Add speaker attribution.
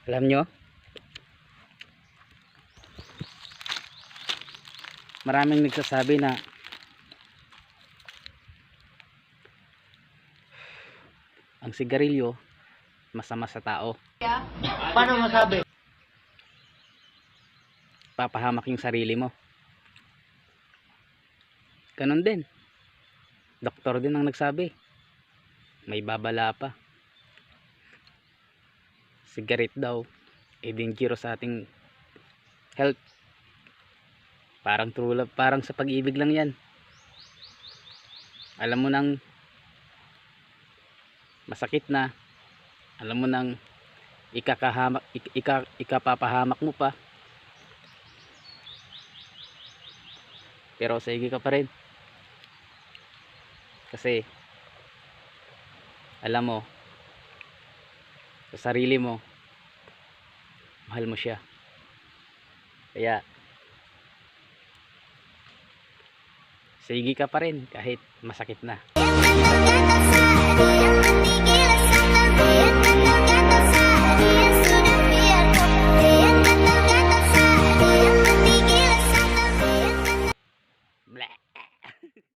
Speaker 1: Alam nyo, maraming nagsasabi na ang sigarilyo masama sa tao.
Speaker 2: Paano masabi?
Speaker 1: Papahamak yung sarili mo. Ganon din. Doktor din ang nagsabi. May babala pa. Sigaret daw dangerous sa ating health. Parang true love, parang sa pag-ibig lang yan. Alam mo nang masakit na, alam mo nang ikapapahamak mo pa, pero sige ka pa rin kasi alam mo sa sarili mo mahal mo siya, kaya sige ka pa rin kahit masakit na.